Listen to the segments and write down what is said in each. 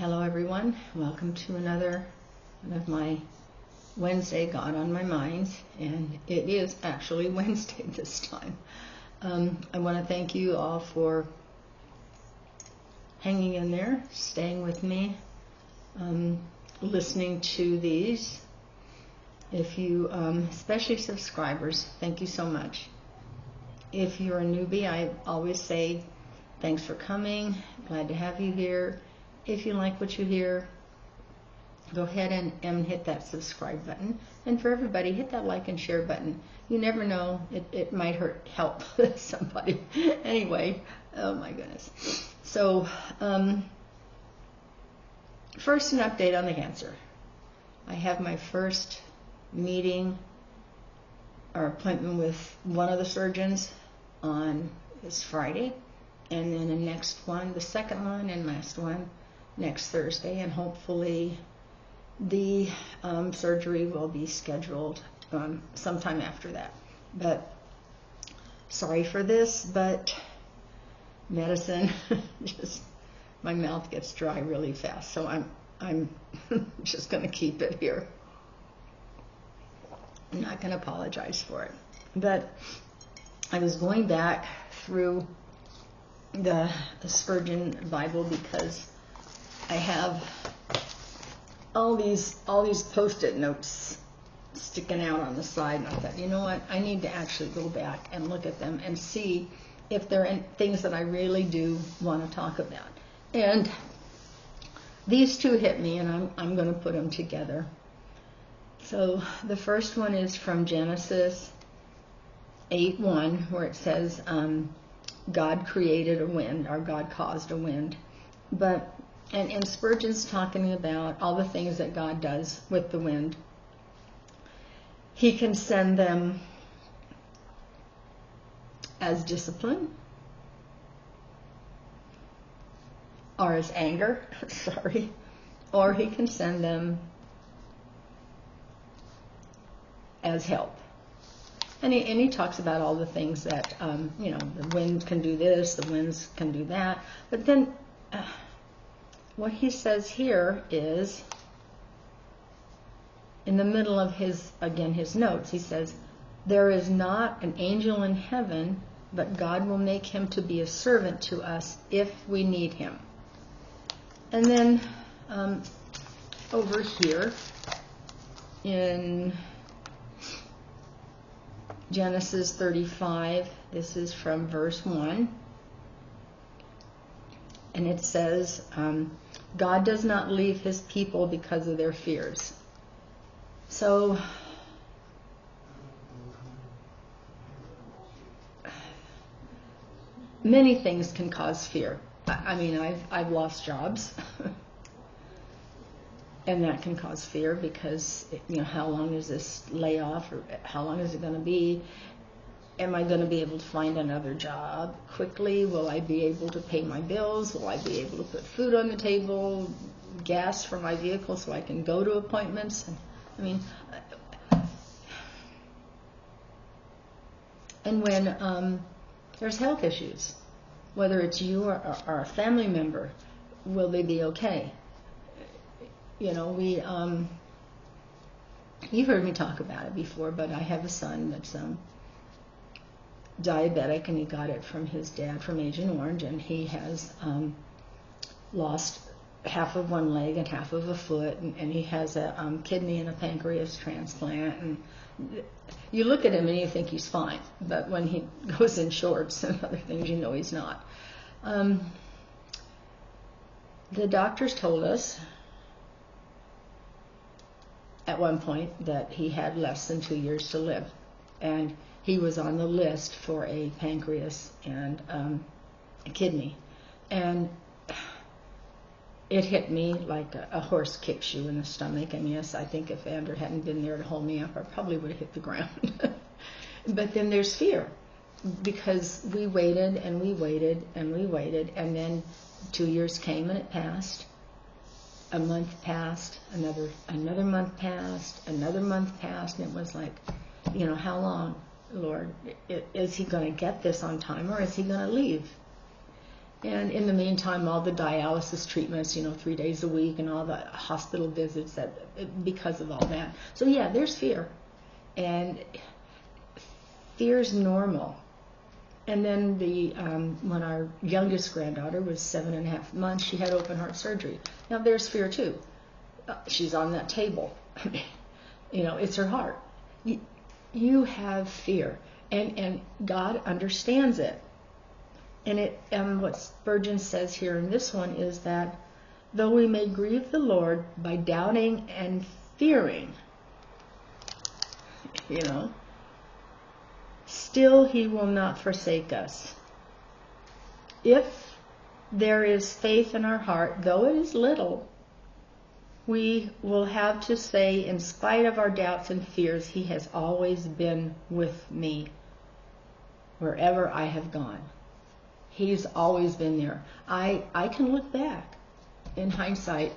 Hello everyone, welcome to another one of my Wednesday God on My Mind, and it is actually Wednesday this time. I want to thank you all for hanging in there, staying with me, listening to these. If you, especially subscribers, thank you so much. If you're a newbie, I always say thanks for coming, glad to have you here. If you like what you hear, go ahead and hit that subscribe button. And for everybody, hit that like and share button. You never know, it might help somebody. Anyway, oh my goodness. So, first an update on the cancer. I have my first meeting or appointment with one of the surgeons on this Friday. And then the next one, the second one and last one, next Thursday, and hopefully the surgery will be scheduled sometime after that. But sorry for this, but medicine just my mouth gets dry really fast, so I'm just going to keep it here. I'm not going to apologize for it. But I was going back through the Spurgeon Bible because I have all these post-it notes sticking out on the side, and I thought, you know what, I need to actually go back and look at them and see if there are things that I really do want to talk about. And these two hit me, and I'm going to put them together. So the first one is from Genesis 8:1, where it says, God created a wind, or God caused a wind. But and Spurgeon's talking about all the things that God does with the wind. He can send them as discipline, or as anger, sorry, or he can send them as help. And he talks about all the things that, the wind can do this, the winds can do that. But then what he says here is, in the middle of his notes, he says, there is not an angel in heaven, but God will make him to be a servant to us if we need him. And then over here in Genesis 35, this is from verse 1, and it says, God does not leave his people because of their fears. So, many things can cause fear. I mean, I've lost jobs, and that can cause fear because, how long is this layoff, or how long is it going to be? Am I going to be able to find another job quickly? Will I be able to pay my bills? Will I be able to put food on the table, gas for my vehicle so I can go to appointments? And when there's health issues, whether it's you or a family member, will they be okay? You've heard me talk about it before, but I have a son that's diabetic, and he got it from his dad from Agent Orange, and he has lost half of one leg and half of a foot, and he has a kidney and a pancreas transplant. And you look at him and you think he's fine, but when he goes in shorts and other things, he's not. The doctors told us at one point that he had less than 2 years to live, and he was on the list for a pancreas and a kidney. And it hit me like a horse kicks you in the stomach. And yes, I think if Andrew hadn't been there to hold me up, I probably would have hit the ground. But then there's fear, because we waited and we waited and we waited, and then 2 years came and it passed. A month passed, another month passed, another month passed, and it was like, how long, Lord? Is he going to get this on time, or is he going to leave? And in the meantime, all the dialysis treatments, 3 days a week, and all the hospital visits because of all that. So yeah, there's fear. And fear's normal. And then when our youngest granddaughter was 7.5 months, she had open heart surgery. Now there's fear too. She's on that table. It's her heart. You have fear, and God understands it. And what Spurgeon says here in this one is that though we may grieve the Lord by doubting and fearing, still He will not forsake us. If there is faith in our heart, though it is little, we will have to say, in spite of our doubts and fears, He has always been with me wherever I have gone. He's always been there. I can look back in hindsight,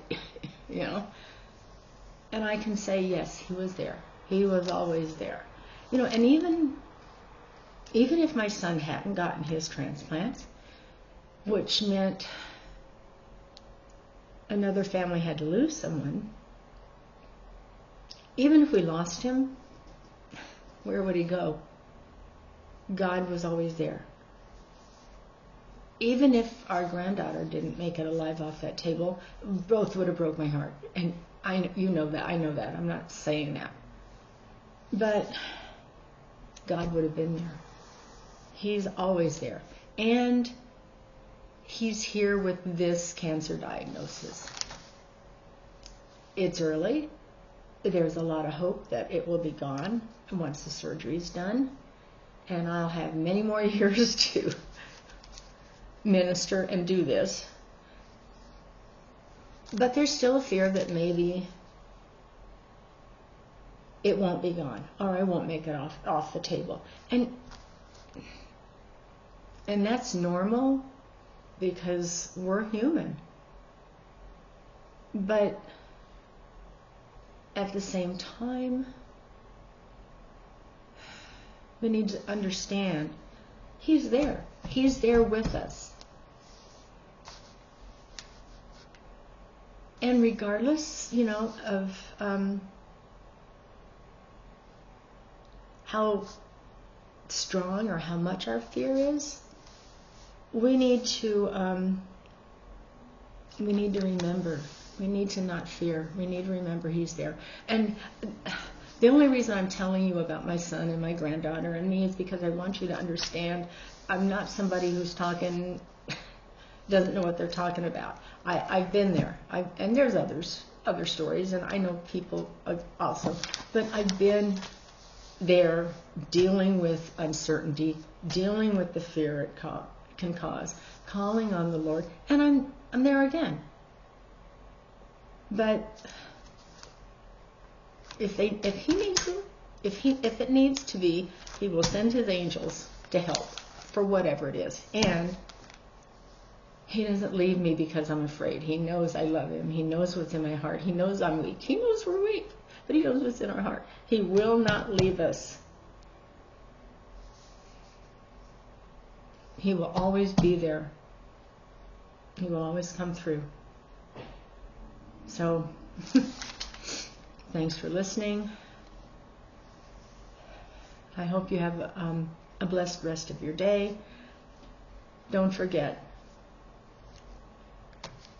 and I can say, yes, He was there. He was always there. And even if my son hadn't gotten his transplant, which meant another family had to lose someone, even if we lost him, where would he go? God was always there. Even if our granddaughter didn't make it alive off that table, both would have broke my heart. And I know that. I'm not saying that. But God would have been there. He's always there. And He's here with this cancer diagnosis. It's early. There's a lot of hope that it will be gone once the surgery's done. And I'll have many more years to minister and do this. But there's still a fear that maybe it won't be gone, or I won't make it off the table. And that's normal, because we're human. But at the same time, we need to understand He's there. He's there with us. And regardless, of how strong or how much our fear is, we need to remember. We need to not fear. We need to remember He's there. And the only reason I'm telling you about my son and my granddaughter and me is because I want you to understand I'm not somebody who's talking, doesn't know what they're talking about. I've been there. And there's other stories, and I know people also. But I've been there dealing with uncertainty, dealing with the fear it can cause, calling on the Lord, and I'm there again. But if He needs to, if it needs to be, He will send His angels to help for whatever it is. And He doesn't leave me because I'm afraid. He knows I love Him. He knows what's in my heart. He knows I'm weak. He knows we're weak, but He knows what's in our heart. He will not leave us. He will always be there. He will always come through. So, thanks for listening. I hope you have a blessed rest of your day. Don't forget,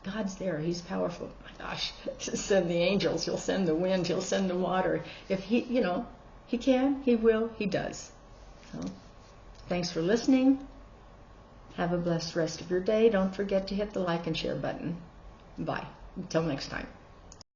God's there. He's powerful. My gosh, He'll send the angels. He'll send the wind. He'll send the water. If He can, He will, He does. So, thanks for listening. Have a blessed rest of your day. Don't forget to hit the like and share button. Bye. Until next time.